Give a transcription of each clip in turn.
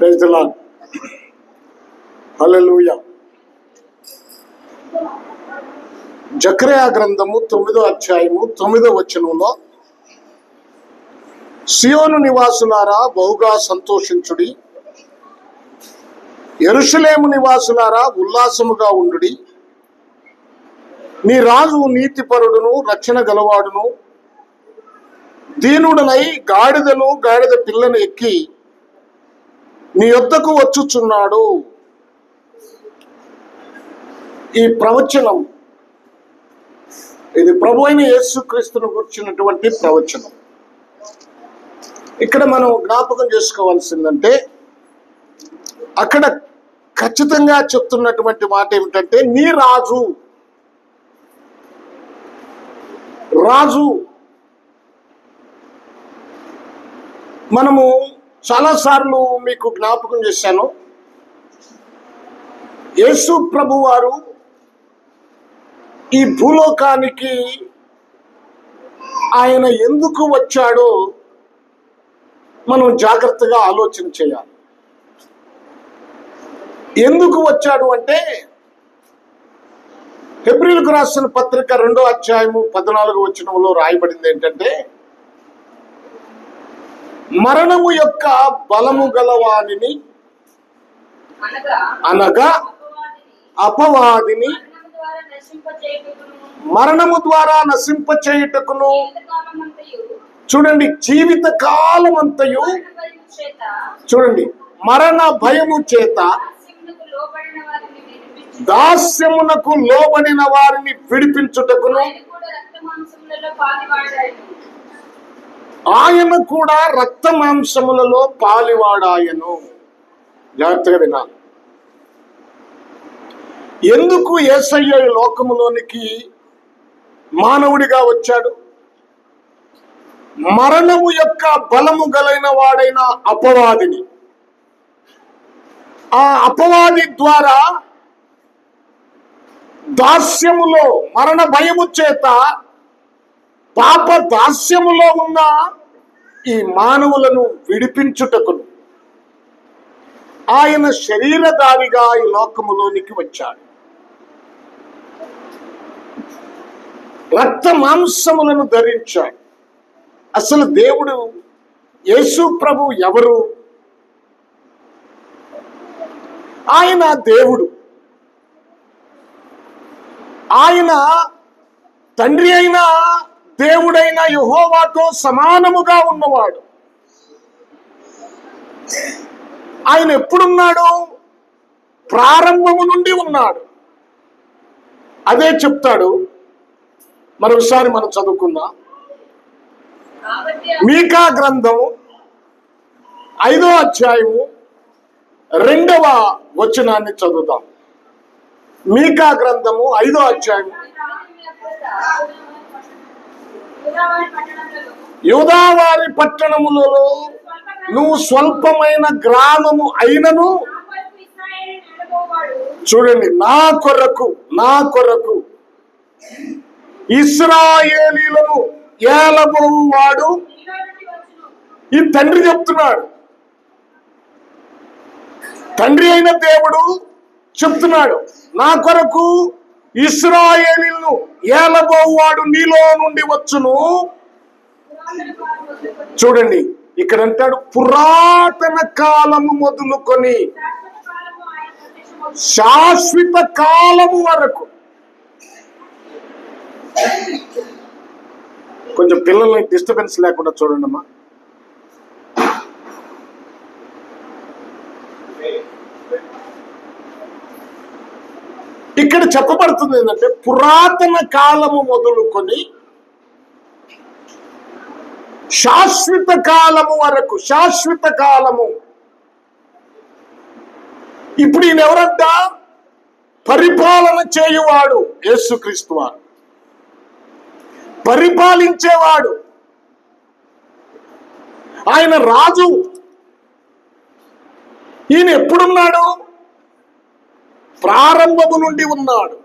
Praise the Lord. హల్లెలూయా. జకర్యా గ్రంథము 9వ అధ్యాయము 9వ వచనంలో, సియోను నివాసులారా బహుగా సంతోషించుడి, యెరూషలేము నివాసులారా ఉల్లాసముగా ఉండుడి. నీ రాజు నీతిపరుడును రక్షణ గలవాడును దీనుడనై గాడిదను గాడిద పిల్లను ఎక్కి నీ యొద్దకు వచ్చుచున్నాడు. ఈ ప్రవచనం ఇది ప్రభు అయిన యేసుక్రీస్తును గురించినటువంటి ప్రవచనం. ఇక్కడ మనం జ్ఞాపకం చేసుకోవాల్సిందంటే, అక్కడ ఖచ్చితంగా చెప్తున్నటువంటి మాట ఏమిటంటే, నీ రాజు మనము చాలాసార్లు మీకు జ్ఞాపకం చేశాను, యేసు ప్రభు వారు ఈ భూలోకానికి ఆయన ఎందుకు వచ్చాడో మనం జాగ్రత్తగా ఆలోచన చేయాలి. ఎందుకు వచ్చాడు అంటే, హెబ్రీయులకు రాసిన పత్రిక 2వ అధ్యాయము 14వ వచనంలో రాయబడింది ఏంటంటే, మరణము యొక్క బలము గలవానిని అనగా అపవాదిని మరణము ద్వారా నశింపచేయుటకును, చూడండి, జీవిత కాలమంతయు చూడండి మరణ భయము చేత దాస్యమునకు లోబడిన వారిని విడిపించుటకును ఆయన కూడా రక్త మాంసములలో పాలివాడాయను. జాగ్రత్తగా వినాలి. ఎందుకు యేసయ్య ఈ లోకములోనికి మానవుడిగా వచ్చాడు? మరణము యొక్క బలము గలైన వాడైన అపవాదిని, ఆ అపవాది ద్వారా దాస్యములో మరణ భయము చేత పాప దాస్యములో ఉన్న ఈ మానవులను విడిపించుటకును ఆయన శరీరధారిగా ఈ లోకములోనికి వచ్చాడు. రక్త మాంసములను ధరించాడు. అసలు దేవుడు యేసు ప్రభు ఎవరు? ఆయన దేవుడు. ఆయన తండ్రి అయిన దేవుడైన యెహోవాతో సమానముగా ఉన్నవాడు. ఆయన ఎప్పుడున్నాడు? ప్రారంభము నుండి ఉన్నాడు. అదే చెప్తాడు. మరొకసారి మనం చదువుకుందాం. మీకా గ్రంథం 5వ అధ్యాయము 2వ వచనాన్ని చదువుదాం. మీకా గ్రంథము 5వ అధ్యాయము. యూదావారి పట్టణములలో నువ్వు స్వల్పమైన గ్రామము అయినను, చూడండి, నా కొరకు ఇశ్రాయేలీయులను ఏలబోవాడు. ఈ తండ్రి చెప్తున్నాడు, తండ్రి అయిన దేవుడు చెప్తున్నాడు, నా కొరకు ఇశ్రాయేలీయులను ఏలబోవాడు నీలో నుండి వచ్చును. చూడండి, ఇక్కడ అంటాడు, పురాతన కాలము మొదలుకొని శాశ్వత కాలము వరకు. కొంచెం పిల్లల్ని డిస్టర్బెన్స్ లేకుండా చూడండి అమ్మా. ఇక్కడ చెప్పబడుతుంది ఏంటంటే, పురాతన కాలము మొదలుకొని శాశ్వత కాలము వరకు. శాశ్వత కాలము. ఇప్పుడు ఈయన ఎవరంట? పరిపాలన చేయువాడు యేసుక్రీస్తు వారు, పరిపాలించేవాడు. ఆయన రాజు. ఈయన ఎప్పుడున్నాడు? ప్రారంభము నుండి ఉన్నాడు.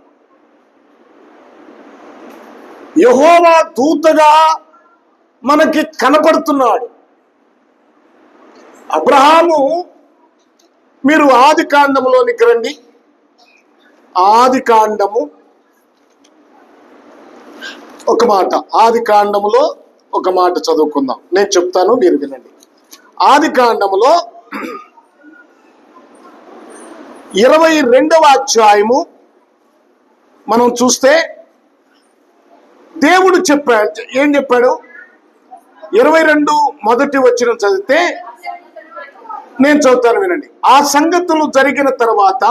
యెహోవా దూతగా మనకి కనపడుతున్నాడు. అబ్రహాము మీరు ఆది కాండములోనికి రండి. ఆది కాండము ఒక మాట, ఆది కాండములో ఒక మాట చదువుకుందాం. నేను చెప్తాను, మీరు వినండి. ఆది కాండములో 22వ అధ్యాయము మనం చూస్తే దేవుడు చెప్పాడు. ఏం చెప్పాడు? 22 మొదటి వచనం చదివితే, నేను చదువుతాను వినండి. ఆ సంగతులు జరిగిన తర్వాత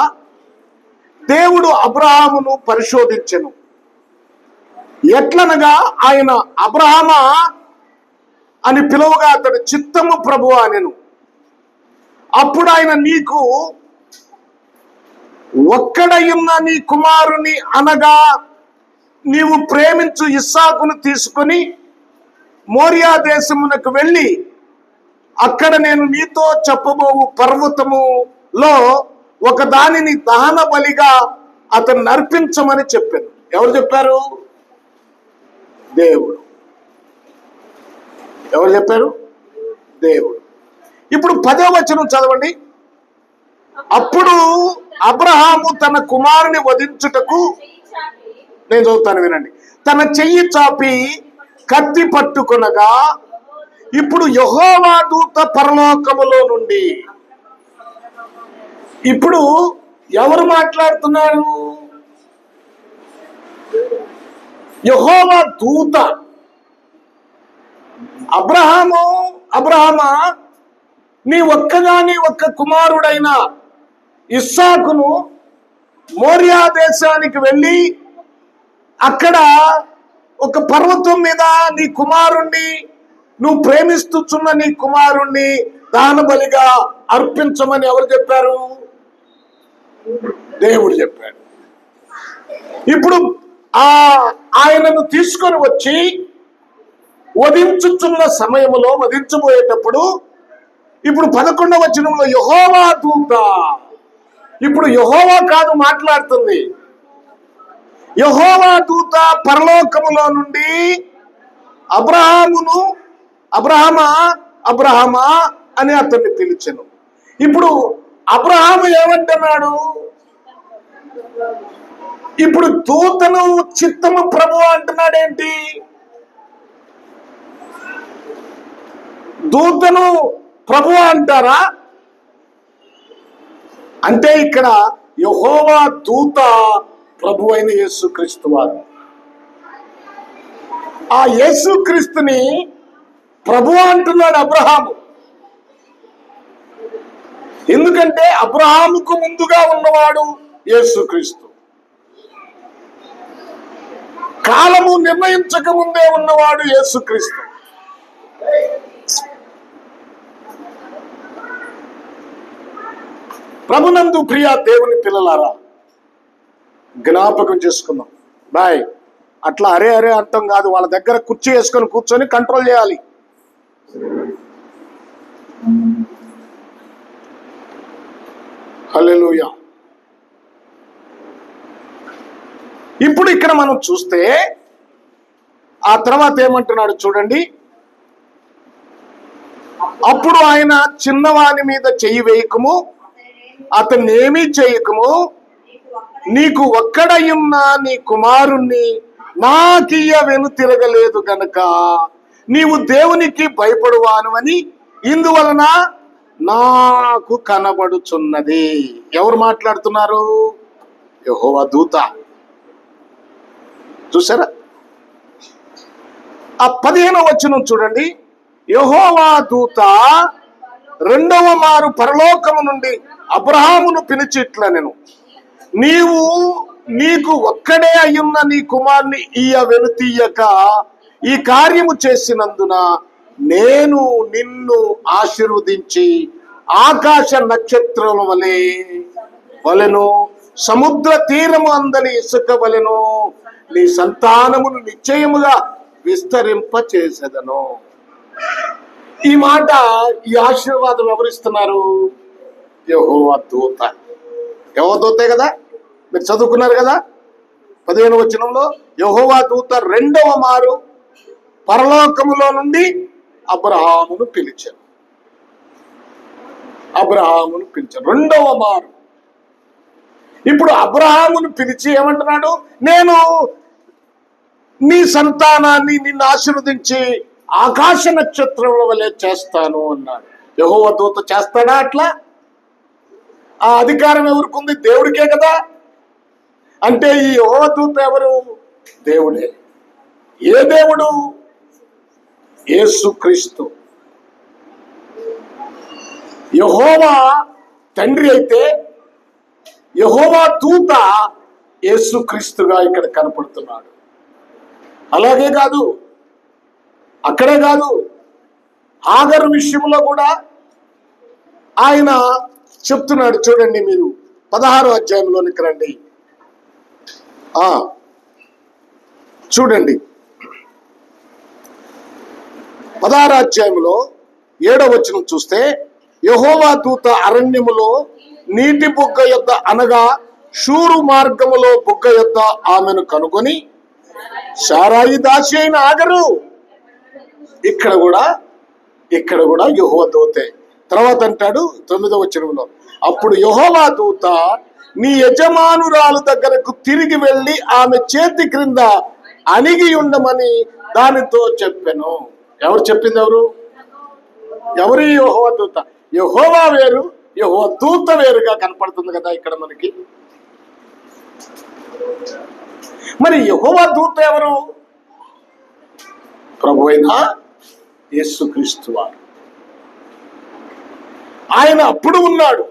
దేవుడు అబ్రహామును పరిశోధించెను. ఎట్లనగా ఆయన అబ్రహామా అని పిలువగా అతడు చిత్తము ప్రభువా అనెను. అప్పుడు ఆయన, నీకు ఒక్కడయున్న నీ కుమారుని అనగా నీవు ప్రేమించు ఇస్సాకును తీసుకొని మోరియా దేశమునకు వెళ్ళి అక్కడ నేను నీతో చెప్పబోవు పర్వతములో ఒక దానిని దహన బలిగా అతన్ని అర్పించమని చెప్పాను. ఎవరు చెప్పారు? దేవుడు. ఎవరు చెప్పారు? దేవుడు. ఇప్పుడు 10వ వచనం చదవండి. అప్పుడు అబ్రహాము తన కుమారుని వధించుటకు, నేను చదువుతాను వినండి, తన చెయ్యి చాపి కత్తి పట్టుకొనగా ఇప్పుడు యెహోవా దూత పరలోకములో నుండి, ఇప్పుడు ఎవరు మాట్లాడుతున్నారు? యెహోవా దూత. అబ్రహామా, నీ ఒక్క కుమారుడైన ఇస్సాకును మోరియా దేశానికి వెళ్ళి అక్కడ ఒక పర్వతం మీద నీ కుమారుణ్ణి, నువ్వు ప్రేమిస్తున్న నీ కుమారుణ్ణి దాన బలిగా అర్పించమని ఎవరు చెప్పారు? దేవుడు చెప్పాడు. ఇప్పుడు ఆయనను తీసుకొని వచ్చి వధించుచున్న సమయంలో, వధించబోయేటప్పుడు, ఇప్పుడు 11వ వచనంలో యెహోవా దూత, ఇప్పుడు యెహోవా కాదు మాట్లాడుతుంది, యెహోవా దూత పరలోకములో నుండి అబ్రహామా అని అతన్ని పిలిచెను. ఇప్పుడు అబ్రహాము ఏమంటున్నాడు? ఇప్పుడు దూతను చిత్తము ప్రభు అంటున్నాడేంటి? దూతను ప్రభు అంటారా? అంటే ఇక్కడ యెహోవా దూత ప్రభు అయిన యేసుక్రీస్తు వారు. ఆ యేసుక్రీస్తుని ప్రభు అంటున్నాడు అబ్రహాము. ఎందుకంటే అబ్రహాముకు ముందుగా ఉన్నవాడు యేసుక్రీస్తు. కాలము నిర్ణయించక ముందే ఉన్నవాడు యేసుక్రీస్తు. ప్రభునందు ప్రియ దేవుని పిల్లలారా, జ్ఞాపకం చేసుకుందాం. బాయ్, అట్లా అరే అర్థం కాదు. వాళ్ళ దగ్గర కుర్చీ వేసుకొని కూర్చొని కంట్రోల్ చేయాలి. హల్లెలూయా. ఇప్పుడు ఇక్కడ మనం చూస్తే ఆ తర్వాత ఏమంటున్నాడు చూడండి. అప్పుడు ఆయన, చిన్నవాని మీద చెయ్యి వేయకము, అతన్ని ఏమీ చేయకము, నీకు ఒక్కడయున్న నీ కుమారుణ్ణి నాకియ్య వెను తిరగలేదు గనక నీవు దేవునికి భయపడువాను అని ఇందువలన నాకు కనబడుచున్నది. ఎవరు మాట్లాడుతున్నారు? యెహోవా దూత. చూసారా? ఆ 15వ వచనం చూడండి. యెహోవా దూత రెండవ మారు పరలోకము నుండి అబ్రహామును పిలిచి ఇట్లనెను, నీకు ఒక్కడే అయ్యున్న నీ కుమారుని ఈయ వెనుతీయక ఈ కార్యము చేసినందున నేను నిన్ను ఆశీర్వదించి ఆకాశ నక్షత్రముల వలెను సముద్ర తీరము అందలి ఇసుక వలెను నీ సంతానమును నిశ్చయముగా విస్తరింప చేసేదను. ఈ మాట, ఈ ఆశీర్వాదం ఎవరిస్తున్నారు? యెహోవా దూత. యెహోవా దూతే కదా, మీరు చదువుకున్నారు కదా 15వ వచనంలో. యెహోవా దూత రెండవ మారు పరలోకములో నుండి అబ్రహామును పిలిచారు. అబ్రహామును పిలిచాడు రెండవ మారు. ఇప్పుడు అబ్రహామును పిలిచి ఏమంటున్నాడు? నేను నీ సంతానాన్ని నిన్ను ఆశీర్వదించి ఆకాశ నక్షత్రముల వలె చేస్తాను అన్నాడు. యెహోవా దూత చేస్తాడా అట్లా? ఆ అధికారం ఎవరికి ఉంది? దేవుడికే కదా. అంటే ఈ యెహోవా దూత ఎవరు? దేవుడే. ఏ దేవుడు? యేసుక్రీస్తు. యెహోవా తండ్రి అయితే యెహోవా దూత యేసుక్రీస్తుగా ఇక్కడ కనపడుతున్నాడు. అలాగే కాదు, అక్కడే కాదు, హాగరు విషయంలో కూడా ఆయన చెప్తున్నాడు. చూడండి, మీరు 16వ అధ్యాయంలోనికి రండి. చూడండి, 16వ అధ్యాయంలో 7వ వచనం చూస్తే, యెహోవా దూత అరణ్యములో నీటి బుగ్గ యొద్ద అనగా షూరు మార్గములో బుగ్గ యొద్ద ఆమెను కనుగొని, శారాయి దాసి అయిన ఆగరు. ఇక్కడ కూడా యెహోవా దూతే. తర్వాత అంటాడు 9వ వచనంలో, అప్పుడు యెహోవా దూత నీ యజమానురాలు దగ్గరకు తిరిగి వెళ్ళి ఆమె చేతి క్రింద అణిగి ఉండమని దానితో చెప్పెను. ఎవరు చెప్పింది? ఎవరు? యెహోవా దూత. యెహోవా వేరు, యెహోవా దూత వేరుగా కనపడుతుంది కదా ఇక్కడ మనకి. మరి యెహోవా దూత ఎవరు? ప్రభువైన యేసుక్రీస్తు వారు. ఆయన అప్పుడు ఉన్నాడు,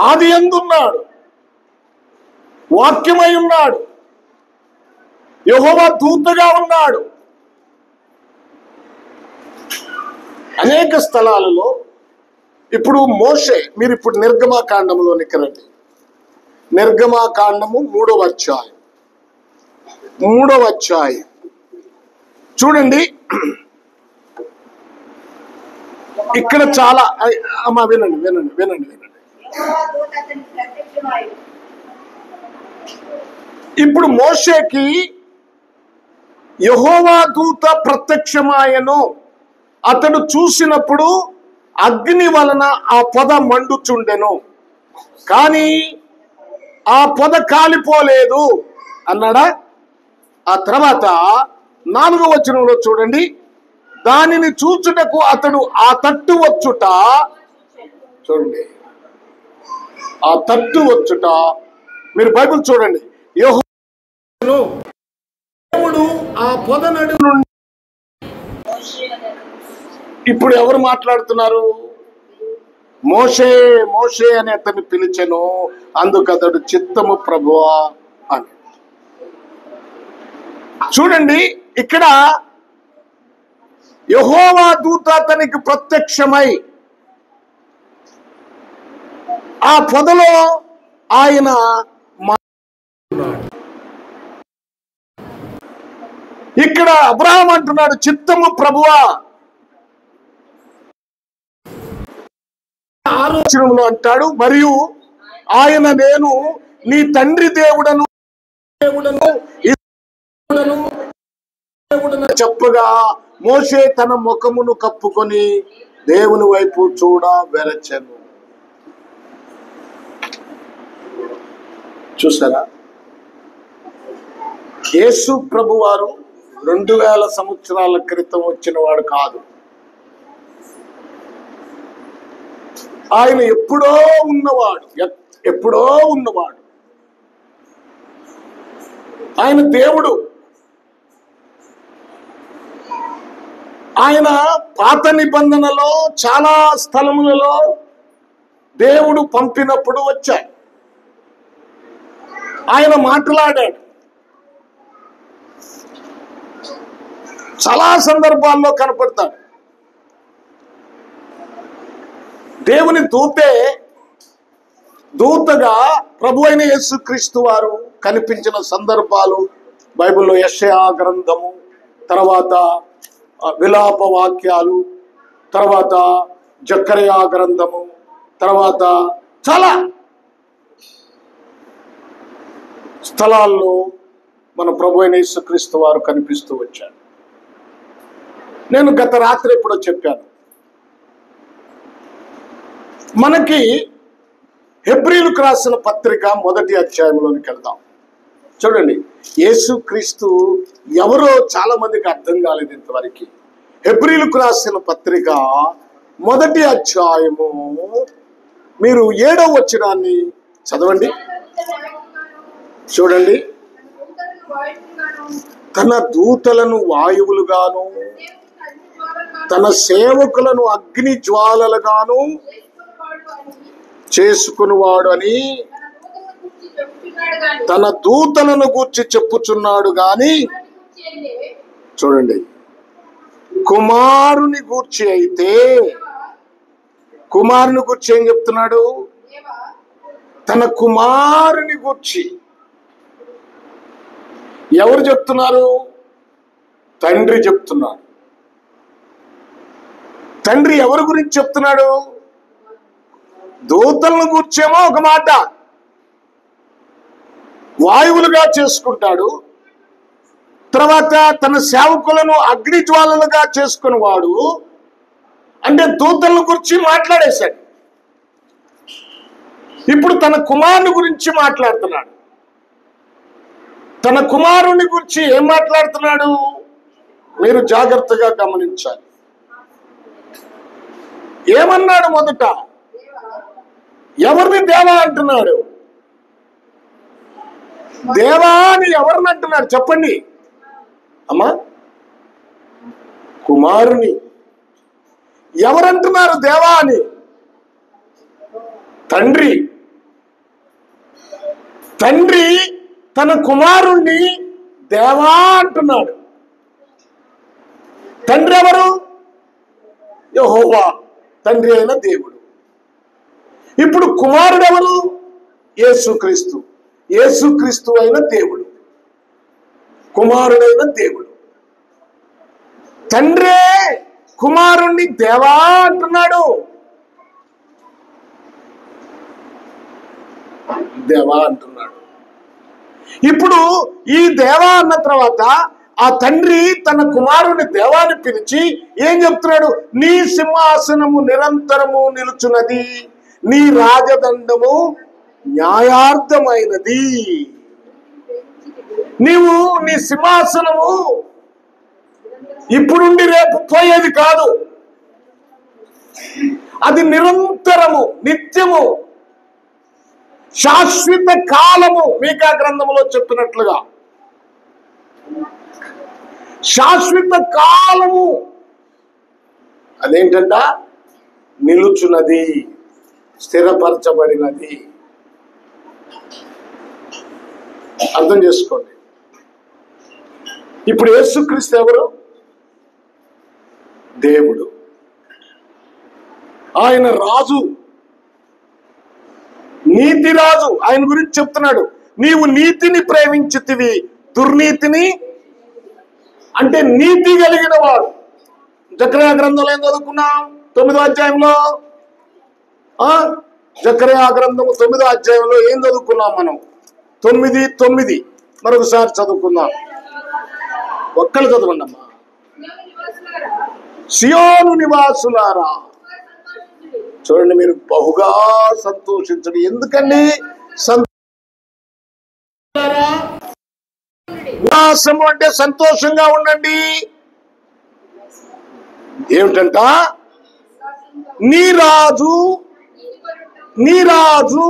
ఆది యందున్నాడు, వాక్యమై ఉన్నాడు, యెహోవా దూతగా ఉన్నాడు. అనేక స్థలాలలో ఇప్పుడు మోషే, మీరు ఇప్పుడు నిర్గమాకాండంలోనికి రండి. నిర్గమాకాండము 3వ అధ్యాయం చూడండి. ఇక్కడ చాలా అమ్మా వినండి. ఇప్పుడు మోషేకి యెహోవా దూత ప్రత్యక్షమాయను. అతడు చూసినప్పుడు అగ్ని వలన ఆ పొద మండుచుండెను, కానీ ఆ పొద కాలిపోలేదు అన్నాడా? ఆ తర్వాత 4వ వచనంలో చూడండి, దానిని చూచుటకు అతడు ఆ తట్టు వచ్చుట, చూడండి, ఆ తట్టు వచ్చుట. మీరు బైబిల్ చూడండి. దేవుడు ఆ పొద నడుము నుండి. ఇప్పుడు ఎవరు మాట్లాడుతున్నారు? మోషే అని అతన్ని పిలిచెను, అందుకు అతడు చిత్తము ప్రభువా అని. చూడండి, ఇక్కడ యెహోవా దూత అతనికి ప్రత్యక్షమై ఆ పొదలో ఆయన ఇక్కడ అబ్రహాం అంటున్నాడు, చిత్తము ప్రభువా. ఆలోచనలో అంటాడు, మరియు ఆయన నేను నీ తండ్రి దేవుడను చెప్పగా మోషే తన ముఖమును కప్పుకొని దేవుని వైపు చూడ వెరచెను. చూసారా? యేసు ప్రభువారు 2000 సంవత్సరాల క్రితం వచ్చిన వాడు కాదు. ఆయన ఎప్పుడో ఉన్నవాడు. ఆయన దేవుడు. ఆయన పాత నిబంధనలో చాలా స్థలములలో దేవుడు పంపినప్పుడు వచ్చాడు, ఆయన మాట్లాడాడు. చాలా సందర్భాల్లో కనపడతాడు. దేవుని దూతగా ప్రభు అయిన యేసుక్రీస్తు వారు కనిపించిన సందర్భాలు బైబిల్లో యెషయా గ్రంథము, తర్వాత విలాప వాక్యాలు, తర్వాత జకర్యా గ్రంథము, తర్వాత చాలా స్థలాల్లో మన ప్రభు అయిన యేసుక్రీస్తు వారు కనిపిస్తూ వచ్చారు. నేను గత రాత్రి ఎప్పుడో చెప్పాను, మనకి హెబ్రీయులకు రాసిన పత్రిక 1వ అధ్యాయంలోనికి వెళ్దాం. చూడండి, యేసుక్రీస్తు ఎవరో చాలా మందికి అర్థం కాలేదు ఇంతవరకు. హెబ్రీయులకు రాసిన పత్రిక 1వ అధ్యాయము మీరు 7వ వచనాన్ని చదవండి. చూడండి, తన దూతలను వాయువులుగాను తన సేవకులను అగ్ని జ్వాలలుగాను చేసుకునివాడు అని తన దూతలను గూర్చి చెప్పుచున్నాడు గాని, చూడండి, కుమారుని గూర్చి అయితే, కుమారుని గూర్చి ఏం చెప్తున్నాడు? తన కుమారుని గూర్చి ఎవరు చెప్తున్నారు? తండ్రి చెప్తున్నాడు. తండ్రి ఎవరి గురించి చెప్తున్నాడు? దూతలను గూర్చేమో ఒక మాట, వాయువులుగా చేసుకుంటాడు. తర్వాత తన సేవకులను అగ్ని జ్వాలలుగా చేసుకునేవాడు. అంటే దూతలను గురించి మాట్లాడేశాడు. ఇప్పుడు తన కుమారుని గురించి మాట్లాడుతున్నాడు. తన కుమారుని గురించి ఏం మాట్లాడుతున్నాడు? మీరు జాగ్రత్తగా గమనించాలి. ఏమన్నాడు? మొదట ఎవరిని దేవా అంటున్నాడు? దేవా అని ఎవరిని అంటున్నాడు చెప్పండి అమ్మా? కుమారుని. ఎవరంటున్నారు దేవా అని? తండ్రి. తండ్రి తన కుమారుణ్ణి దేవా అంటున్నాడు. తండ్రి ఎవరు? యెహోవా, తండ్రి అయిన దేవుడు. ఇప్పుడు కుమారుడు ఎవరు? యేసుక్రీస్తు. యేసుక్రీస్తు అయిన దేవుడు, కుమారుడైన దేవుడు. తండ్రే కుమారుణ్ణి దేవా అంటున్నాడు. దేవా అంటున్నాడు. ఇప్పుడు ఈ దేవా అన్న తర్వాత ఆ తండ్రి తన కుమారుని దేవాన్ని పిలిచి ఏం చెప్తున్నాడు? నీ సింహాసనము నిరంతరము నిలుచున్నది, నీ రాజదండము న్యాయార్థమైనది. నీవు నీ సింహాసనము ఇప్పుడుండి రేపు పోయేది కాదు, అది నిరంతరము, నిత్యము, శాశ్వత కాలము. మీకా గ్రంథంలో చెప్పినట్లుగా శాశ్వత కాలము. అదేంటంట? నిలుచున్నది, స్థిరపరచబడినది. అర్థం చేసుకోండి. ఇప్పుడు యేసుక్రీస్తు ఎవరు? దేవుడు. ఆయన రాజు, నీతి రాజు. ఆయన గురించి చెప్తున్నాడు, నీవు నీతిని ప్రేమించితివి, దుర్నీతిని, అంటే నీతి కలిగిన వాడు. జకర్యా గ్రంథంలో ఏం చదువుకున్నాం? 9వ అధ్యాయంలో. జకర్యా గ్రంథము 9వ అధ్యాయంలో ఏం చదువుకున్నాం మనం? 9:9 మరొకసారి చదువుకుందాం. ఒక్కళ్ళు చదవండి అమ్మా. సియోను నివాసులారా, చూడండి, మీరు బహుగా సంతోషించండి. ఎందుకండి? ఉల్లాసము అంటే సంతోషంగా ఉండండి. ఏమిటంట? నీ రాజు, నీ రాజు,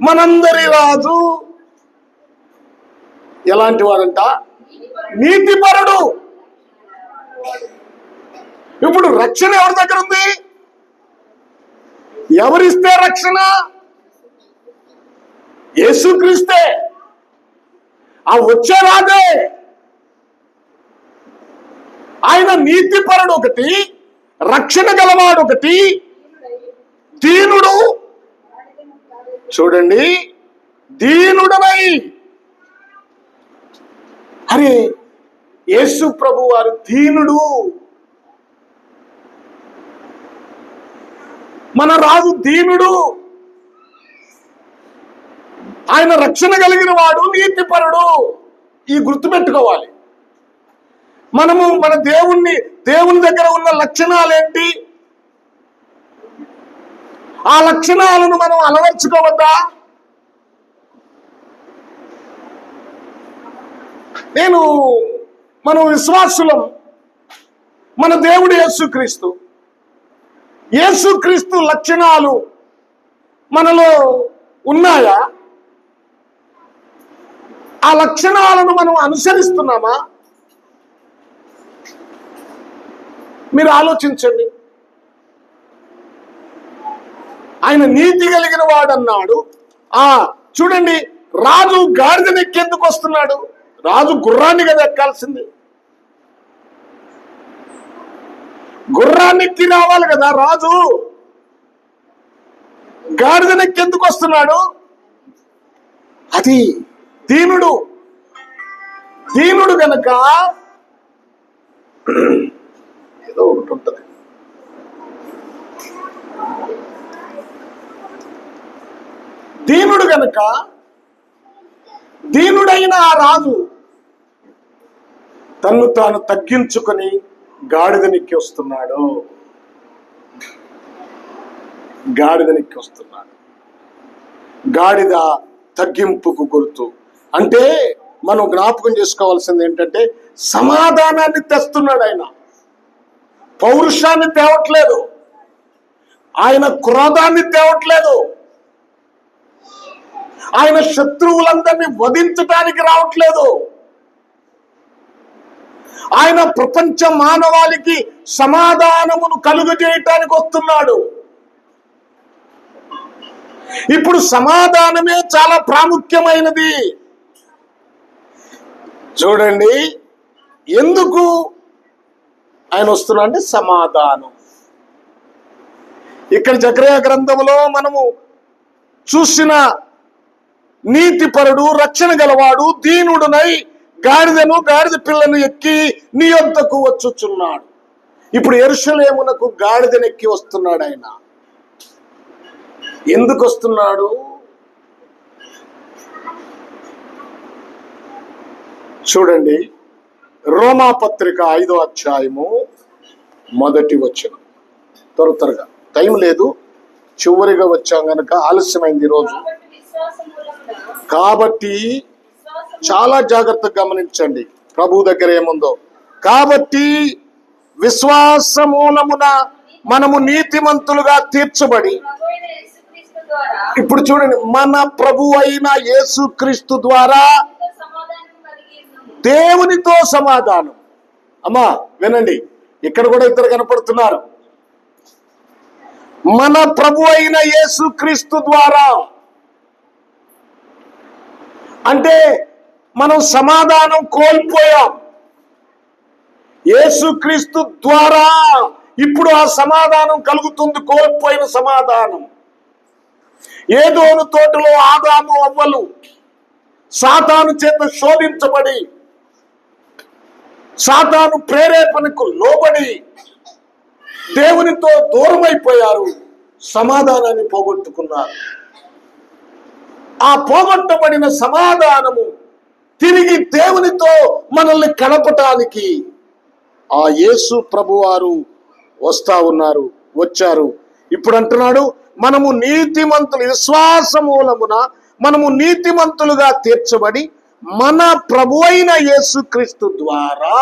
మనందరి రాజు ఎలాంటి వాడంట? నీతిపరుడు. ఇప్పుడు రక్షణ ఎవరి దగ్గర ఉంది? ఎవరిస్తే రక్షణ? యేసుక్రీస్తే. ఆ వచ్చే రాజే. ఆయన నీతిపరుడు ఒకటి, రక్షణ గలవాడు ఒకటి, దీనుడు. చూడండి, దీనుడనై. అరే, యేసు ప్రభు వారు దీనుడు. మన రాజు దీనుడు. ఆయన రక్షణ కలిగిన వాడు, నీతిపరుడు. ఈ గుర్తుపెట్టుకోవాలి. మనము మన దేవుని దగ్గర ఉన్న లక్షణాలు ఏంటి? ఆ లక్షణాలను మనం అలవర్చుకోవద్దా? మనం విశ్వాసులం. మన దేవుడు యేసుక్రీస్తు. యేసుక్రీస్తు లక్షణాలు మనలో ఉన్నాయా? ఆ లక్షణాలను మనం అనుసరిస్తున్నామా? మీరు ఆలోచించండి. ఆయన నీతి కలిగిన వాడన్నాడు. చూడండి, రాజు గాడిదనెక్కేందుకు వస్తున్నాడు? రాజు గుర్రాన్ని కదా ఎక్కాల్సింది. గుర్రాన్నెక్కి రావాలి కదా రాజు. గాడిదనెక్కేందుకు వస్తున్నాడు? అది దీనుడు గనక ఏదో ఒకటి ఉంటది. దీనుడు గనక, దీనుడైన ఆ రాజు తన్ను తాను తగ్గించుకొని గాడిదనెక్కి వస్తున్నాడు. గాడిద తగ్గింపుకు గుర్తు. అంటే మనం జ్ఞాపకం చేసుకోవాల్సింది ఏంటంటే, సమాధానాన్ని తెస్తున్నాడు ఆయన. పౌరుషాన్ని తేవట్లేదు, ఆయన క్రోధాన్ని తేవట్లేదు, ఆయన శత్రువులందరినీ వధించడానికి రావట్లేదు. ఆయన ప్రపంచ మానవాళికి సమాధానమును కలుగజేయటానికి వస్తున్నాడు. ఇప్పుడు సమాధానమే చాలా ప్రాముఖ్యమైనది. చూడండి, ఎందుకు ఆయన వస్తున్నాడు అంటే సమాధానం. ఇక్కడ జకర్యా గ్రంథంలో మనము చూసిన నీతిపరుడు, రక్షణ గలవాడు, దీనుడునై గాడిద పిల్లను ఎక్కి నీ యొద్దకు వచ్చుచున్నాడు. ఇప్పుడు యెరూషలేమునకు గాడిదనెక్కి వస్తున్నాడు ఆయన. ఎందుకు వస్తున్నాడు? చూడండి, రోమాపత్రిక 5వ అధ్యాయము 1వ వచనం. త్వరగా, టైం లేదు, చివరిగా వచ్చాం గనక ఆలస్యమైంది ఈరోజు. కాబట్టి చాలా జాగ్రత్తగా గమనించండి ప్రభు దగ్గర ఏముందో. కాబట్టి విశ్వాస మూలమున మనము నీతిమంతులుగా తీర్చబడి, ఇప్పుడు చూడండి, మన ప్రభు అయిన యేసుక్రీస్తు ద్వారా దేవునితో సమాధానం. అమ్మా వినండి, ఇక్కడ కూడా ఇద్దరు కనపడుతున్నారు. మన ప్రభు అయిన యేసుక్రీస్తు ద్వారా అంటే మనం సమాధానం కోల్పోయాం. యేసుక్రీస్తు ద్వారా ఇప్పుడు ఆ సమాధానం కలుగుతుంది, కోల్పోయిన సమాధానం. ఏదోను తోటలో ఆదాము అవ్వలు సాతాను చేత శోధించబడి, సాతాను ప్రేరేపణకు లోబడి దేవునితో దూరమైపోయారు, సమాధానాన్ని పోగొట్టుకున్నారు. ఆ పోగొట్టబడిన సమాధానము తిరిగి దేవునితో మనల్ని కలపటానికి ఆ యేసు ప్రభువారు వచ్చారు. ఇప్పుడు అంటున్నాడు, మనము నీతిమంతులు, విశ్వాస మూలమున మనము నీతిమంతులుగా తీర్చబడి మన ప్రభు అయిన యేసుక్రీస్తు ద్వారా,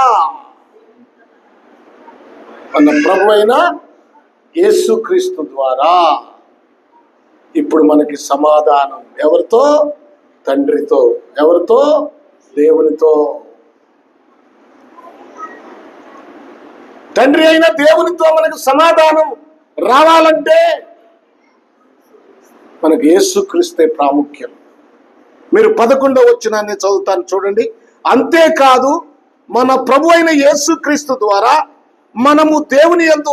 మన ప్రభు అయిన యేసుక్రీస్తు ద్వారా ఇప్పుడు మనకి సమాధానం. ఎవరితో? తండ్రితో. ఎవరితో? దేవునితో. తండ్రి అయిన దేవునితో మనకు సమాధానం రావాలంటే మనకు యేసుక్రీస్తే ప్రాముఖ్యం. మీరు 11వ వచనాన్ని చదువుతాను చూడండి. అంతేకాదు, మన ప్రభు అయిన యేసుక్రీస్తు ద్వారా మనము దేవుని యందు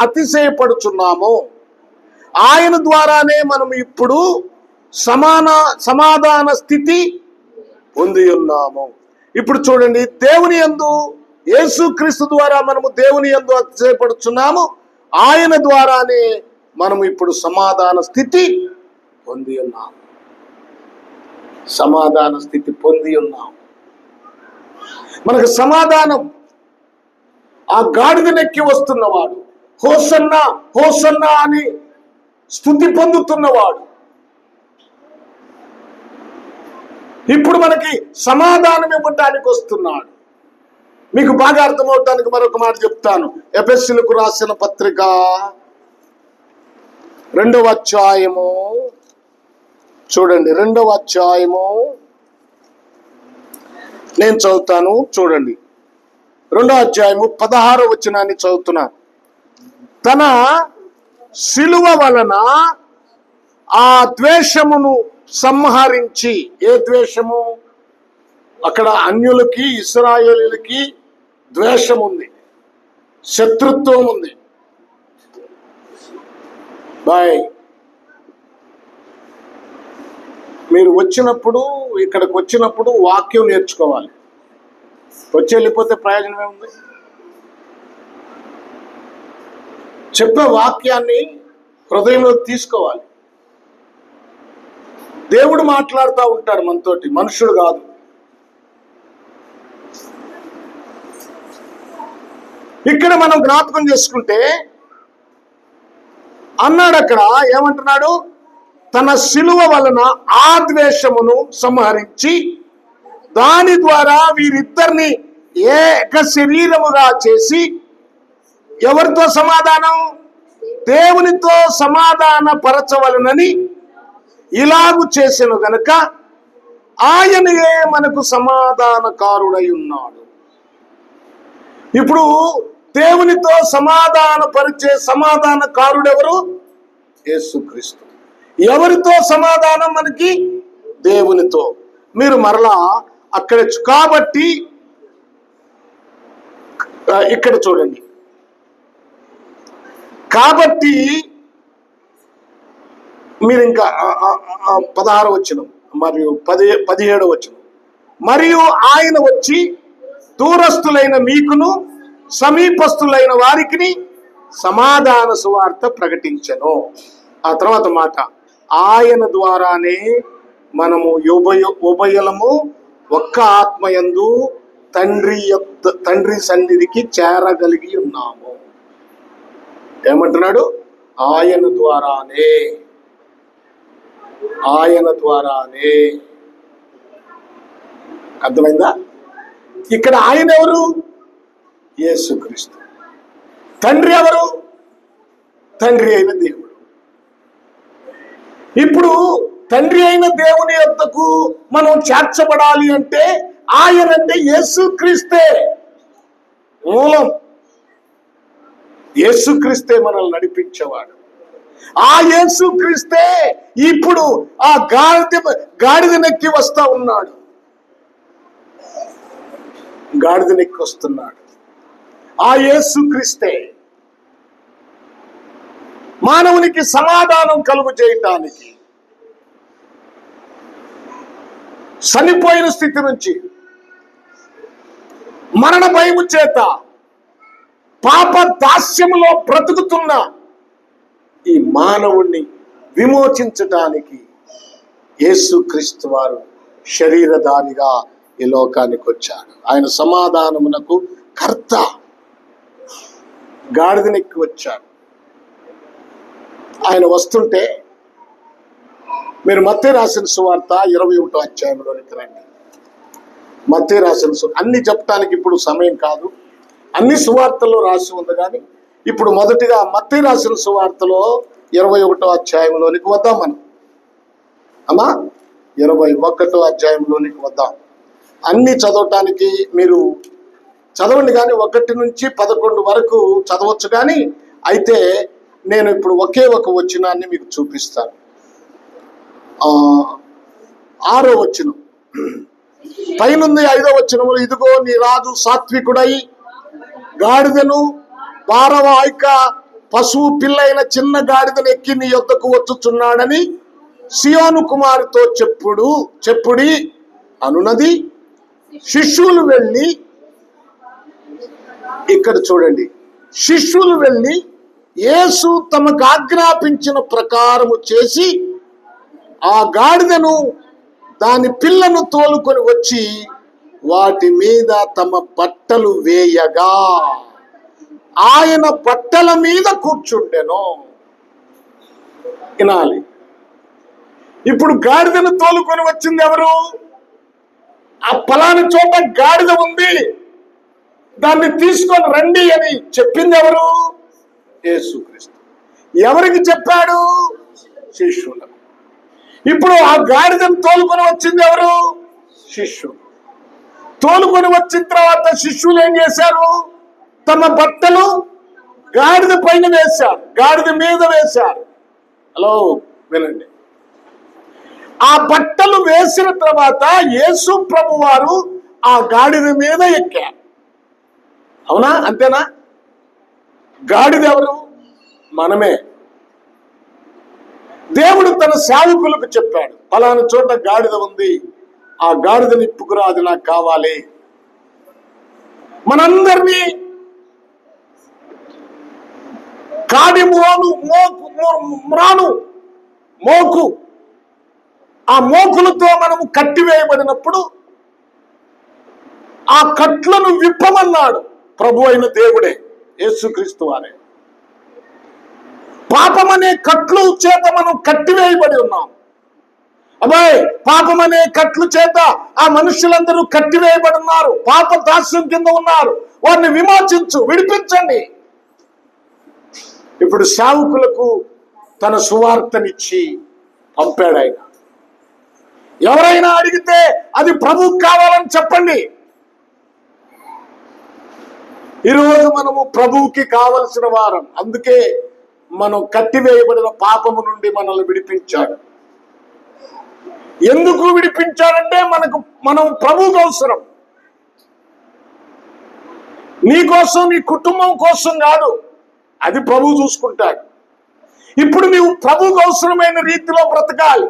అతిశయపడుచున్నాము. ఆయన ద్వారానే మనం ఇప్పుడు సమాధాన స్థితి పొంది ఉన్నాము. ఇప్పుడు చూడండి, దేవుని యందు, యేసుక్రీస్తు ద్వారా మనము దేవుని యందు అతిశయపడుచున్నాము. ఆయన ద్వారానే మనం ఇప్పుడు సమాధాన స్థితి పొంది ఉన్నాము. సమాధాన స్థితి పొంది ఉన్నాం. మనకు సమాధానం ఆ గాడిదనెక్కి వస్తున్నవాడు హోసన్నా హోసన్నా అని స్తుతి పొందుతున్నవాడు. ఇప్పుడు మనకి సమాధానం ఇవ్వటానికి వస్తున్నాడు. మీకు బాగా అర్థమవటానికి మరొక మాట చెప్తాను. ఎఫెసీయులకు రాసిన పత్రిక 2వ అధ్యాయము చూడండి. 2వ అధ్యాయము నేను చదువుతాను, చూడండి. 2వ అధ్యాయము 16వ వచనాన్ని చదువుతున్నా. తన శిలువ వలన ఆ ద్వేషమును సంహరించి. ఏ ద్వేషము? అక్కడ అన్యులకి ఇశ్రాయేలీయులకి ద్వేషం ఉంది, శత్రుత్వం ఉంది. బాయ్, మీరు వచ్చినప్పుడు, ఇక్కడికి వచ్చినప్పుడు వాక్యం నేర్చుకోవాలి. వచ్చి వెళ్ళిపోతే ప్రయోజనం ఏముంది? చెప్పే వాక్యాన్ని హృదయంలో తీసుకోవాలి. దేవుడు మాట్లాడుతూ ఉంటాడు మనతోటి, మనుషుడు కాదు. ఇక్కడ మనం జ్ఞాపకం చేసుకుంటే అన్నాడు, అక్కడ ఏమంటున్నాడు? తన శిలువ వలన ఆ ద్వేషమును సంహరించి దాని ద్వారా వీరిద్దరిని ఏక శరీరముగా చేసి, ఎవరితో సమాధానం? దేవునితో సమాధాన పరచవలనని ఇలాగు చేసెను గనుక ఆయనయే మనకు సమాధానకారుడై ఉన్నాడు. ఇప్పుడు దేవునితో సమాధాన పరిచే సమాధానకారుడెవరు? యేసుక్రీస్తు. ఎవరితో సమాధానం మనకి? దేవునితో. మీరు మరలా అక్కడ కాబట్టి ఇక్కడ చూడండి. కాబట్టి మీరు ఇంకా 16వ వచనం మరియు 17వ వచనం. మరియు ఆయన వచ్చి దూరస్తులైన మీకును సమీపస్తులైన వారికి సమాధాన సువార్త ప్రకటించెను. ఆ తర్వాత మాట, ఆయన ద్వారానే మనము ఉభయలము ఒక్క ఆత్మయందు తండ్రి సన్నిధికి చేరగలిగి ఉన్నాము. ఏమంటున్నాడు? ఆయన ద్వారానే, ఆయన ద్వారానే. అర్థమైందా? ఇక్కడ ఆయన ఎవరు? యేసుక్రీస్తు. తండ్రి ఎవరు? తండ్రి అయిన దేవుడు. ఇప్పుడు తండ్రి అయిన దేవుని యొద్దకు మనం చేర్చబడాలి అంటే ఆయనంటే యేసుక్రీస్తే మూలం. యేసుక్రీస్తే మనల్ని నడిపించేవాడు. ఆ యేసుక్రీస్తే ఇప్పుడు ఆ గాడిదనెక్కి వస్తా ఉన్నాడు. గాడిదనెక్కి వస్తున్నాడు. ఆ యేసుక్రీస్తే మానవునికి సమాధానం కలుగు చేయటానికి, చనిపోయిన స్థితి నుంచి, మరణ భయము చేత పాప దాస్యములో బ్రతుకుతున్న ఈ మానవుణ్ణి విమోచించటానికి యేసుక్రీస్తు వారు శరీరధారిగా ఈ లోకానికి వచ్చాడు. ఆయన సమాధానమునకు కర్త. గాడిదనెక్కి వచ్చాడు. ఆయన వస్తుంటే మీరు మత్తయి రాసిన సువార్త 21వ అధ్యాయంలోనికి రండి. మత్తయి రాసిన అన్ని చెప్పడానికి ఇప్పుడు సమయం కాదు, అన్ని సువార్తల్లో రాసి ఉంది. కానీ ఇప్పుడు మొదటిగా మత్తయి రాసిన సువార్తలో 21వ అధ్యాయంలోనికి వద్దాం. మనం అమ్మా 21వ అధ్యాయంలోనికి వద్దాం. అన్ని చదవటానికి మీరు చదవండి, కానీ 1 నుంచి 11 వరకు చదవచ్చు. కానీ అయితే నేను ఇప్పుడు ఒకే ఒక వచనాన్ని మీకు చూపిస్తాను. 6వ వచనం పైనుంది. 5వ వచనంలో, ఇదిగో నీ రాజు సాత్వికుడై గాడిదను భారవాహిక పశువు పిల్లైన చిన్న గాడిదను ఎక్కి నీ యొద్దకు వచ్చుచున్నాడని సియోను కుమారుతో చెప్పుడి అనునది. శిష్యులు వెళ్ళి, ఇక్కడ చూడండి, శిష్యులు వెళ్ళి యేసు తమకు ఆజ్ఞాపించిన ప్రకారము చేసి ఆ గాడిదను దాని పిల్లను తోలుకొని వచ్చి వాటి మీద తమ బట్టలు వేయగా ఆయన బట్టల మీద కూర్చుండెను. వినాలి. ఇప్పుడు గాడిదను తోలుకొని వచ్చింది ఎవరు? ఆ పలాని చోట గాడిద ఉంది, దాన్ని తీసుకొని రండి అని చెప్పింది ఎవరు? యేసుక్రీస్తు. ఎవరికి చెప్పాడు? శిష్యులకు. ఇప్పుడు ఆ గాడిదను తోలుకొని వచ్చింది ఎవరు? శిష్యులు. తోలుకొని వచ్చిన తర్వాత శిష్యులు ఏం చేశారు? తమ బట్టలు గాడిద పైన వేశారు, గాడిద మీద వేశారు. హలో, వినండి. ఆ బట్టలు వేసిన తర్వాత యేసు ప్రభు వారు ఆ గాడిద మీద ఎక్కారు. అవునా? అంతేనా? గాడిద ఎవరు? మనమే. దేవుడు తన సేవకులకు చెప్పాడు, పలానా చోట గాడిద ఉంది, ఆ గాడిదని ఇప్పుకురా, అది నాకు కావాలి. మనందరినీ కాడి మోకు ఆ మోకులతో మనము కట్టివేయబడినప్పుడు ఆ కట్లను విప్పమన్నాడు ప్రభు అయిన దేవుడే, యేసుక్రీస్తు వారే. పాపం అనే కట్లు చేత మనం కట్టివేయబడి ఉన్నాం. అబ్బాయి, పాపం అనే కట్లు చేత ఆ మనుషులందరూ కట్టివేయబడి ఉన్నారు, పాప దాస్యం కింద ఉన్నారు. వారిని విమోచించు, విడిపించండి. ఇప్పుడు సేవకులకు తన సువార్తనిచ్చి పంపాడు ఆయన. ఎవరైనా అడిగితే అది ప్రభువుకు కావాలని చెప్పండి. ఈరోజు మనము ప్రభువుకి కావలసిన వారం. అందుకే మనం కట్టివేయబడిన పాపము నుండి మనల్ని విడిపించాడు. ఎందుకు విడిపించాడంటే మనం ప్రభువుకు అవసరం. నీ కోసం, నీ కుటుంబం కోసం కాదు, అది ప్రభువు చూసుకుంటాడు. ఇప్పుడు నీవు ప్రభువుకు అవసరమైన రీతిలో బ్రతకాలి.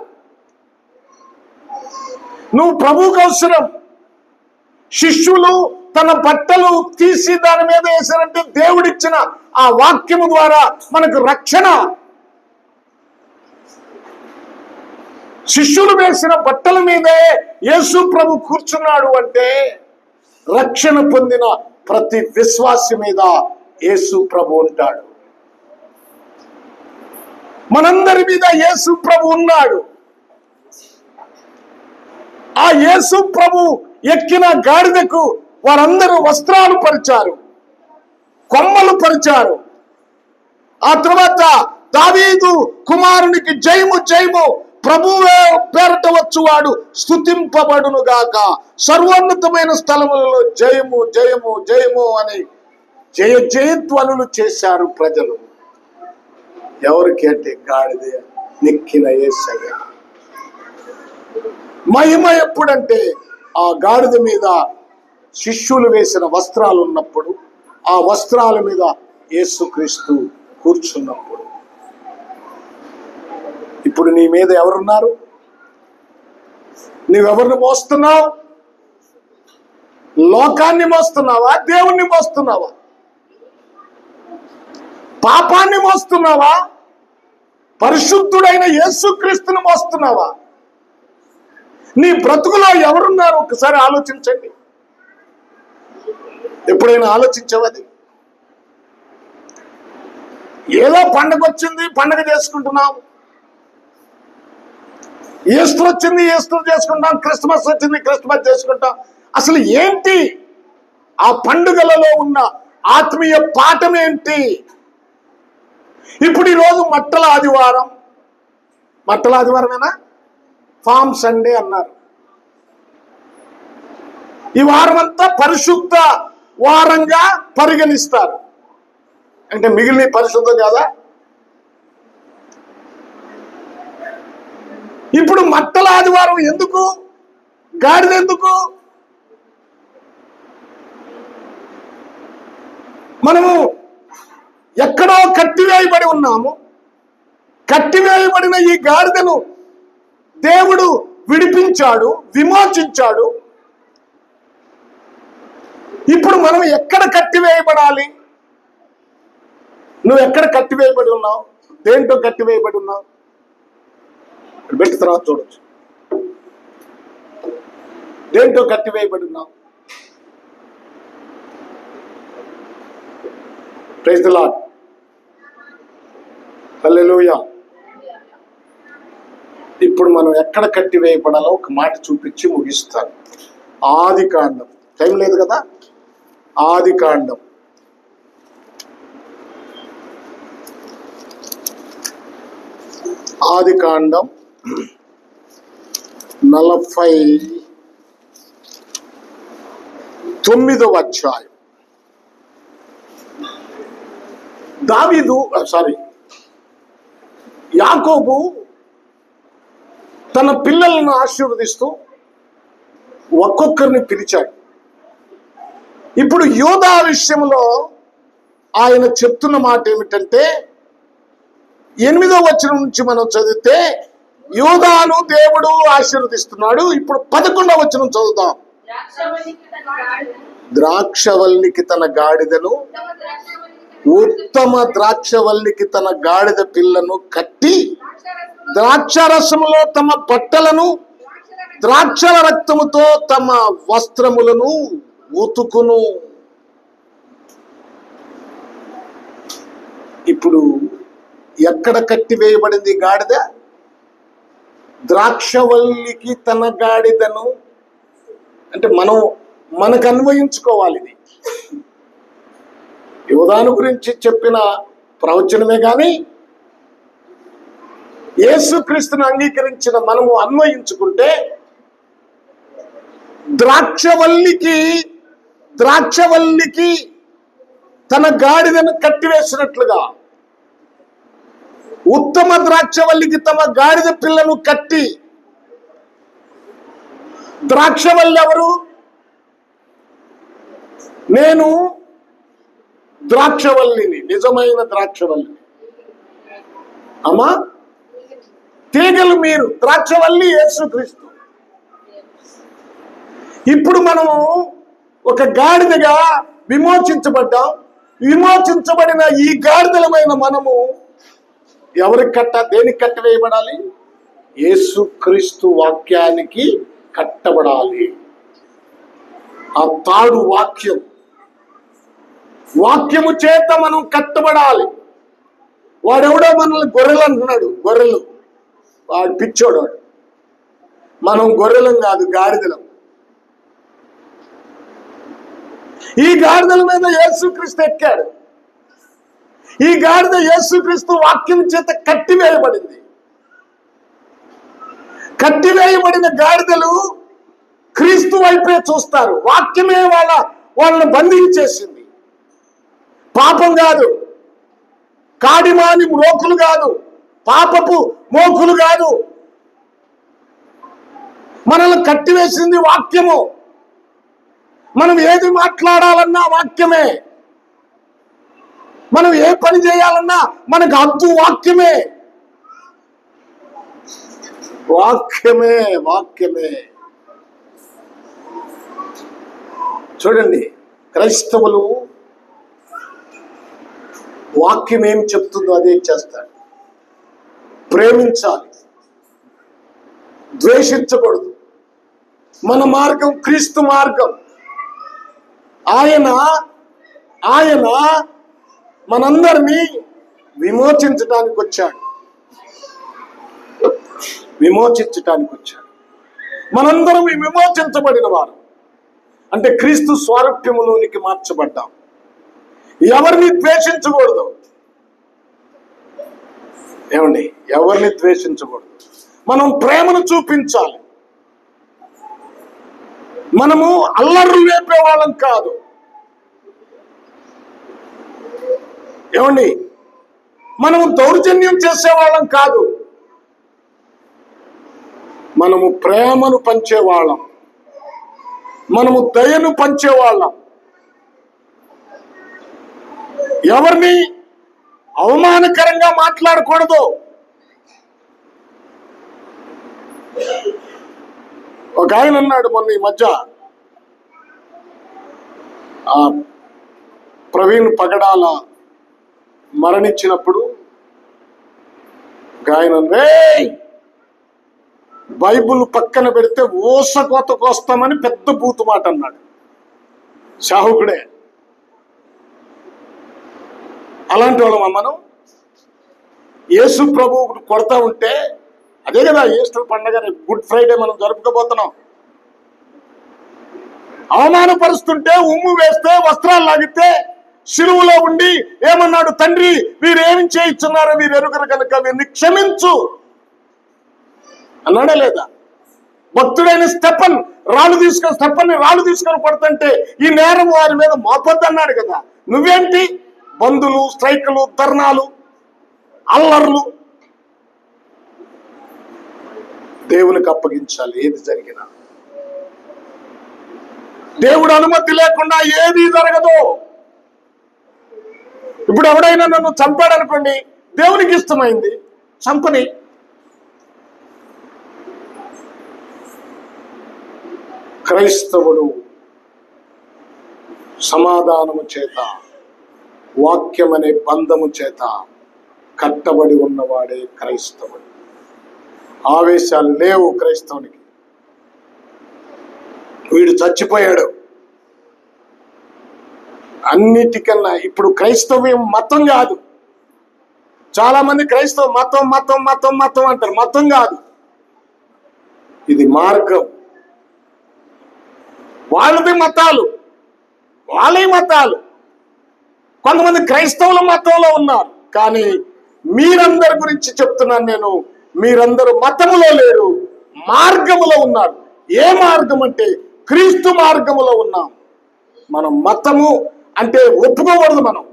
నువ్వు ప్రభువుకు అవసరం. శిష్యులు తన బట్టలు తీసి దాని మీద వేశారంటే దేవుడిచ్చిన ఆ వాక్యము ద్వారా మనకు రక్షణ. శిష్యులు వేసిన బట్టల మీదే యేసు ప్రభు కూర్చున్నాడు అంటే రక్షణ పొందిన ప్రతి విశ్వాసి మీద యేసు ప్రభు ఉంటాడు. మనందరి మీద యేసు ప్రభు ఉన్నాడు. ఆ యేసు ప్రభు ఎక్కిన గాడిదకు వారందరూ వస్త్రాలు పరిచారు, కొమ్మలు పరిచారు. ఆ తర్వాత దావీదు కుమారునికి జయము జయము, ప్రభువే పేరట వచ్చువాడు స్తుతింపబడును గాక, సర్వోన్నతమైన స్థలములలో జయము జయము జయము అని జయ జయధ్వనులు చేశారు ప్రజలు. ఎవరికి అంటే గాడిద నెక్కిన యేసయ్య. మహిమ ఎప్పుడంటే ఆ గాడిద మీద శిష్యులు వేసిన వస్త్రాలు ఉన్నప్పుడు, ఆ వస్త్రాల మీద యేసుక్రీస్తు కూర్చున్నప్పుడు. ఇప్పుడు నీ మీద ఎవరున్నారు? నువ్వెవరిని మోస్తున్నావు? లోకాన్ని మోస్తున్నావా? దేవుణ్ణి మోస్తున్నావా? పాపాన్ని మోస్తున్నావా? పరిశుద్ధుడైన యేసుక్రీస్తుని మోస్తున్నావా? నీ బ్రతుకులో ఎవరున్నారు? ఒకసారి ఆలోచించండి. ఎప్పుడైనా ఆలోచించవది? ఏదో పండగ వచ్చింది, పండగ చేసుకుంటున్నాం. ఈస్టర్ వచ్చింది, ఈస్టర్ చేసుకుంటాం. క్రిస్మస్ వచ్చింది, క్రిస్మస్ చేసుకుంటాం. అసలు ఏంటి ఆ పండుగలలో ఉన్న ఆత్మీయ పాఠం ఏంటి? ఇప్పుడు ఈరోజు మట్టల ఆదివారమేనా? ఫామ్ సండే అన్నారు. ఈ వారం అంతా పరిశుద్ధ వారంగా పరిగణిస్తారు. అంటే మిగిలిన పరిశుద్ధం కదా. ఇప్పుడు మట్టల ఆదివారం ఎందుకు? గాడిద ఎందుకు? మనము ఎక్కడో కట్టివేయబడి ఉన్నాము. కట్టివేయబడిన ఈ గాడిదను దేవుడు విడిపించాడు, విమోచించాడు. ఇప్పుడు మనం ఎక్కడ కట్టివేయబడాలి? నువ్వు ఎక్కడ కట్టివేయబడి ఉన్నావు? దేంతో కట్టివేయబడి ఉన్నావు? పెట్టి తర్వాత చూడొచ్చు. దేంతో కట్టివేయబడి ఉన్నావు? Praise the Lord. హల్లెలూయా. ఇప్పుడు మనం ఎక్కడ కట్టివేయబడాలో ఒక మాట చూపించి ముగిస్తాను. ఆది కాండం, టైం లేదు కదా, ఆది కాండం ఆది కాండం 49వ అధ్యాయం. యాకోబు తన పిల్లలను ఆశీర్వదిస్తూ ఒక్కొక్కరిని పిలిచాడు. ఇప్పుడు యూదా విషయంలో ఆయన చెప్తున్న మాట ఏమిటంటే 8వ వచనం నుంచి మనం చదివితే యూదాను దేవుడు ఆశీర్వదిస్తున్నాడు. ఇప్పుడు 11వ వచనం చదువుదాం. ద్రాక్షవల్లికి తన గాడిదను, ఉత్తమ ద్రాక్షవల్లికి తన గాడిద పిల్లను కట్టి ద్రాక్షరసములో తమ బట్టలను, ద్రాక్షల రక్తముతో తమ వస్త్రములను ఉతుకును. ఇప్పుడు ఎక్కడ కట్టివేయబడింది గాడిద? ద్రాక్షవల్లికి తన గాడిదను అంటే మనకు అన్వయించుకోవాలి. ఇది యోధాను గురించి చెప్పిన ప్రవచనమే కానీ యేసుక్రీస్తును అంగీకరించిన మనము అన్వయించుకుంటే ద్రాక్షవల్లికి తన గాడిదను కట్టివేసినట్లుగా ఉత్తమ ద్రాక్షవల్లికి తమ గాడిద పిల్లను కట్టి, ద్రాక్షవల్లి ఎవరు? నేను ద్రాక్షవల్లిని, నిజమైన ద్రాక్షవల్లిని. అమ్మా, తీగలు మీరు, ద్రాక్షవల్లి యేసుక్రీస్తు. ఇప్పుడు మనము ఒక గాడిదగా విమోచించబడ్డాం. విమోచించబడిన ఈ గాడిదలమైన మనము దేనికి కట్టవేయబడాలి? యేసుక్రీస్తు వాక్యానికి కట్టబడాలి. ఆ తాడు వాక్యము చేత మనం కట్టబడాలి. వాడెవడో మనల్ని గొర్రెలు అంటున్నాడు. గొర్రెలు, వాడు పిచ్చోడు. మనం గొర్రెలం కాదు, గాడిదలం. ఈ గాడిదల మీద యేసుక్రీస్తు ఎక్కాడు. ఈ గాడిద యేసుక్రీస్తు వాక్యం చేత కట్టివేయబడింది. కట్టివేయబడిన గాడిదలు క్రీస్తు వైపే చూస్తారు. వాక్యమే వాళ్ళని బంధించేసింది. పాపం కాదు, కాడిమాని మ్రోకులు కాదు, పాపపు మోకులు కాదు, మనల్ని కట్టివేసింది వాక్యము. మనం ఏది మాట్లాడాలన్నా వాక్యమే, మనం ఏ పని చేయాలన్నా మనకు హద్దు వాక్యమే. వాక్యమే వాక్యమే. చూడండి, క్రైస్తవులు వాక్యం ఏం చెప్తుందో అదే చేస్తాడు. ప్రేమించాలి, ద్వేషించకూడదు. మన మార్గం క్రీస్తు మార్గం. ఆయన మనందరినీ విమోచించడానికి వచ్చాడు. మనందరం విమోచించబడిన వారు అంటే క్రీస్తు స్వారూప్యములోనికి మార్చబడ్డాం. ఎవరిని ద్వేషించకూడదు. ఏమండి, ఎవరిని ద్వేషించకూడదు. మనం ప్రేమను చూపించాలి. మనము అల్లర్లు లేపే వాళ్ళం కాదు. ఏమండి, మనము దౌర్జన్యం చేసేవాళ్ళం కాదు. మనము ప్రేమను పంచేవాళ్ళం, మనము దయను పంచేవాళ్ళం. ఎవరిని అవమానకరంగా మాట్లాడకూడదు. ఒక ఆయన అన్నాడు మొన్న ఈ మధ్య, ప్రవీణ్ పగడాల మరణించినప్పుడు ఆయన బైబుల్ పక్కన పెడితే ఊసకోత కోస్తామని పెద్ద బూతు మాట అన్నాడు. శాహుకుడే. అలాంటి వాళ్ళమా మనం? యేసు ప్రభువు కొడతా ఉంటే అదే కదా ఈస్టర్ పండగ, గుడ్ ఫ్రైడే మనం జరుపుకోబోతున్నాం. అవమానపరుస్తుంటే, ఉమ్ము వేస్తే, వస్త్రాలు లాగితే, శిలువలో ఉండి ఏమన్నాడు? తండ్రి, వీరేమి చేయిస్తున్నారో వీరు ఎరుగరు కనుక వీరిని క్షమించు అన్నాడా లేదా? భక్తుడైన స్టెఫన్ రాళ్ళు తీసుకొని పడుతుంటే ఈ నేరం వారి మీద మోపొద్దు అన్నాడు కదా. నువ్వేంటి? బంధులు, స్ట్రైకులు, ధర్నాలు, అల్లర్లు. దేవునికి అప్పగించాలి ఏది జరిగినా. దేవుడు అనుమతి లేకుండా ఏది జరగదు. ఇప్పుడు ఎవడైనా నన్ను చంపాడు అనుకోండి, దేవునికి ఇష్టమైంది, చంపని. క్రైస్తవుడు సమాధానము చేత, వాక్యం అనే బంధము చేత కట్టబడి ఉన్నవాడే క్రైస్తవుడు. ఆవేశాలు లేవు క్రైస్తవునికి. వీడు చచ్చిపోయాడు. అన్నిటికన్నా ఇప్పుడు క్రైస్తవ్యం మతం కాదు. చాలా మంది క్రైస్తవం మతం మతం మతం మతం అంటారు. మతం కాదు, ఇది మార్గం. వాళ్ళది మతాలు, వాళ్ళే మతాలు. కొంతమంది క్రైస్తవుల మతంలో ఉన్నారు. కానీ మీరందరి గురించి చెప్తున్నాను నేను, మీరందరూ మతములో లేరు, మార్గములో ఉన్నారు. ఏ మార్గం అంటే క్రీస్తు మార్గములో ఉన్నాం. మనం మతము అంటే ఒప్పుకోకూడదు. మనం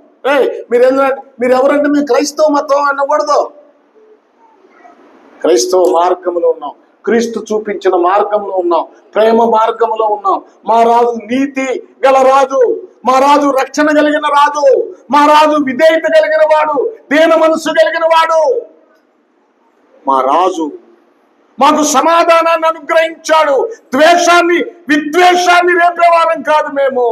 మీరు ఎవరంటే మేము క్రైస్తవ మతం అనకూడదు. క్రైస్తవ మార్గంలో ఉన్నాం, క్రీస్తు చూపించిన మార్గంలో ఉన్నాం, ప్రేమ మార్గంలో ఉన్నాం. మా రాజు నీతి గల రాజు, మా రాజు రక్షణ కలిగిన రాజు, మా రాజు విధేయత కలిగిన వాడు, దీన మనస్సు కలిగిన వాడు. మా రాజు మాకు సమాధానాన్ని అనుగ్రహించాడు. విద్వేషాన్ని రేపేవారం కాదు మేము.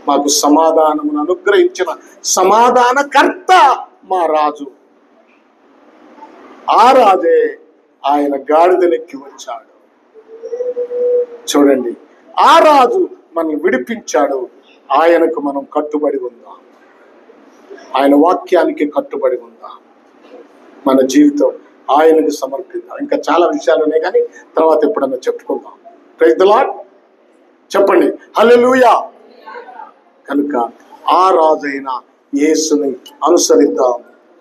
మాకు సమాధానమును అనుగ్రహించిన సమాధానకర్త మా రాజు. ఆ రాజే ఆయన గాడిదలెక్కి వచ్చాడు. చూడండి, ఆ రాజు మనల్ని విడిపించాడు. ఆయనకు మనం కట్టుబడి ఉందాం, ఆయన వాక్యానికి కట్టుబడి ఉందాం. మన జీవితం ఆయనకు సమర్పిద్దాం. ఇంకా చాలా విషయాలు ఉన్నాయి, కానీ తర్వాత ఎప్పుడన్నా చెప్పుకుందాం. ప్రైజ్ ది లార్డ్ చెప్పండి, హల్లెలూయా. కనుక ఆ రాజైన యేసుని అనుసరిద్దాం,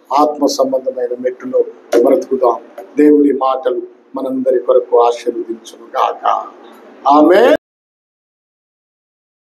ఆత్మ సంబంధమైన మెట్టులో బ్రతుకుదాం. దేవుడి మాటలు మనందరి కొరకు ఆశీర్వదించును గాక. ఆమేన్.